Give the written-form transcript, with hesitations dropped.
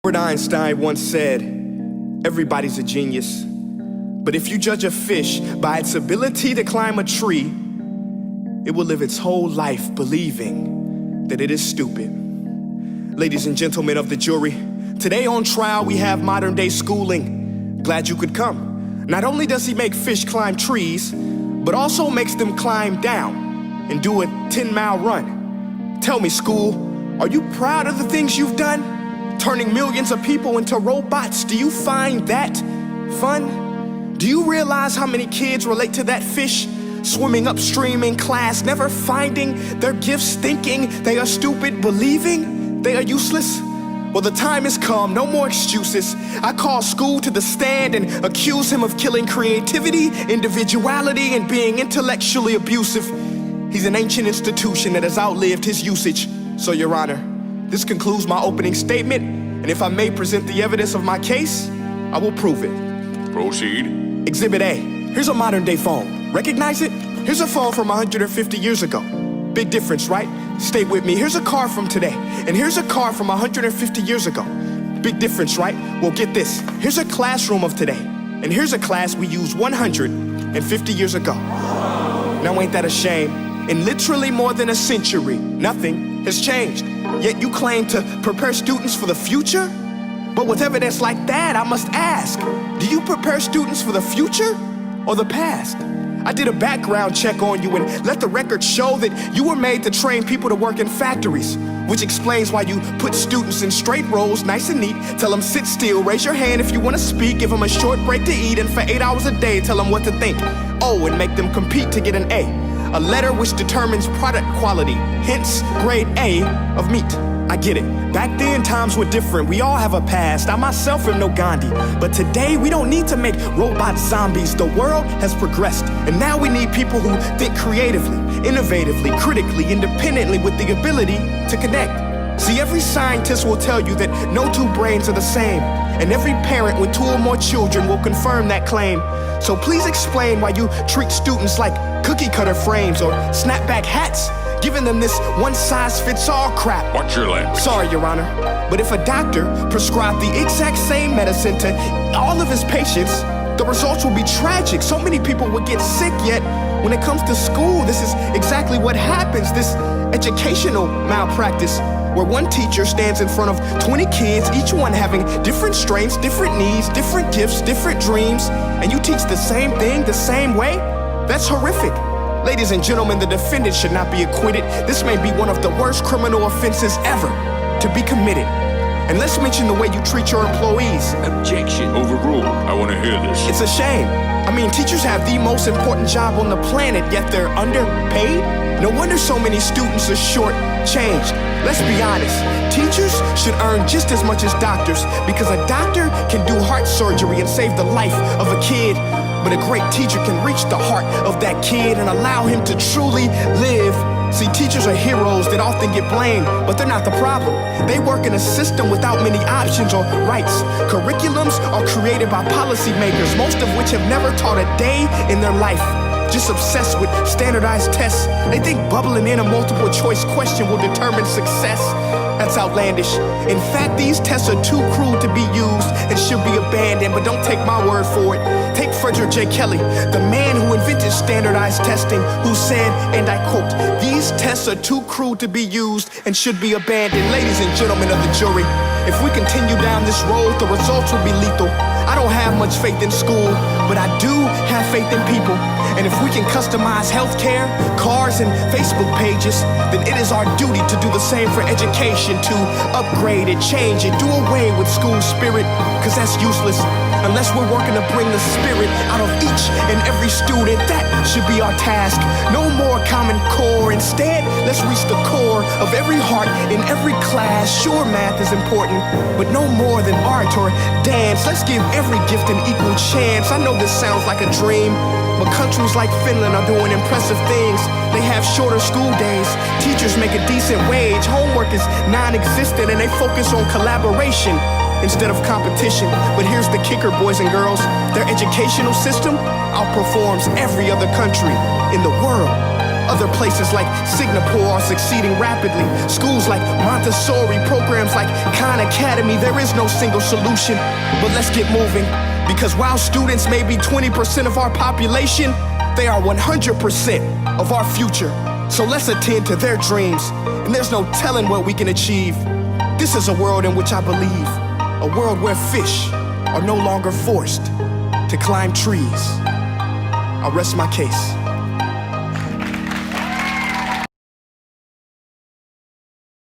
Albert Einstein once said, everybody's a genius, but if you judge a fish by its ability to climb a tree, it will live its whole life believing that it is stupid. Ladies and gentlemen of the jury, today on trial we have modern day schooling. Glad you could come. Not only does he make fish climb trees, but also makes them climb down and do a 10-mile run. Tell me, school, are you proud of the things you've done? Turning millions of people into robots, do you find that fun? Do you realize how many kids relate to that fish? Swimming upstream in class, never finding their gifts, thinking they are stupid, believing they are useless? Well, the time has come, no more excuses. I call school to the stand and accuse him of killing creativity, individuality, and being intellectually abusive. He's an ancient institution that has outlived his usage. So, Your Honor, this concludes my opening statement, and if I may present the evidence of my case, I will prove it. Proceed. Exhibit A. Here's a modern day phone. Recognize it? Here's a phone from 150 years ago. Big difference, right? Stay with me. Here's a car from today, and here's a car from 150 years ago. Big difference, right? Well, get this. Here's a classroom of today, and here's a class we used 150 years ago. Now, ain't that a shame? In literally more than a century, nothing has changed. Yet you claim to prepare students for the future? But with evidence like that, I must ask, do you prepare students for the future or the past? I did a background check on you and let the record show that you were made to train people to work in factories, which explains why you put students in straight rows, nice and neat, tell them sit still, raise your hand if you want to speak, give them a short break to eat, and for 8 hours a day, tell them what to think. Oh, and make them compete to get an A letter which determines product quality, hence grade A of meat. I get it. Back then, times were different. We all have a past. I myself am no Gandhi. But today, we don't need to make robot zombies. The world has progressed. And now we need people who think creatively, innovatively, critically, independently, with the ability to connect. See, every scientist will tell you that no two brains are the same. And every parent with 2 or more children will confirm that claim. So please explain why you treat students like cookie cutter frames or snapback hats, giving them this one-size-fits-all crap. Watch your language. Sorry, Your Honor, but if a doctor prescribed the exact same medicine to all of his patients, the results will be tragic. So many people would get sick, yet when it comes to school, this is exactly what happens, this educational malpractice, where one teacher stands in front of 20 kids, each one having different strengths, different needs, different gifts, different dreams, and you teach the same thing the same way? That's horrific. Ladies and gentlemen, the defendant should not be acquitted. This may be one of the worst criminal offenses ever to be committed. And let's mention the way you treat your employees. Objection. Overruled. I want to hear this. It's a shame. I mean, teachers have the most important job on the planet, yet they're underpaid? No wonder so many students are short-changed. Let's be honest, teachers should earn just as much as doctors, because a doctor can do heart surgery and save the life of a kid, but a great teacher can reach the heart of that kid and allow him to truly live. See, teachers are heroes that often get blamed, but they're not the problem. They work in a system without many options or rights. Curriculums are created by policymakers, most of which have never taught a day in their life. Just obsessed with standardized tests. They think bubbling in a multiple choice question will determine success. That's outlandish. In fact, these tests are too cruel to be used and should be abandoned, but don't take my word for it. Take Frederick J. Kelly, the man who invented standardized testing, who said, and I quote, "These tests are too cruel to be used and should be abandoned." Ladies and gentlemen of the jury, if we continue down this road, the results will be lethal. I don't have much faith in school, but I do have faith in people. And if we can customize healthcare, cars, and Facebook pages, then it is our duty to do the same for education, to upgrade it, change it, do away with school spirit, because that's useless. Unless we're working to bring the spirit out of each and every student, that should be our task. No more Common Core. Instead, let's reach the core of every heart in every class. Sure, math is important, but no more than art or dance. Let's give every gift an equal chance. I know this sounds like a dream, but countries like Finland are doing impressive things. They have shorter school days, teachers make a decent wage, homework is non-existent, and they focus on collaboration instead of competition. But here's the kicker, boys and girls. Their educational system outperforms every other country in the world. Other places like Singapore are succeeding rapidly. Schools like Montessori, programs like Khan Academy. There is no single solution, but let's get moving. Because while students may be 20% of our population, they are 100% of our future. So let's attend to their dreams, and there's no telling what we can achieve. This is a world in which I believe, a world where fish are no longer forced to climb trees. I'll rest my case.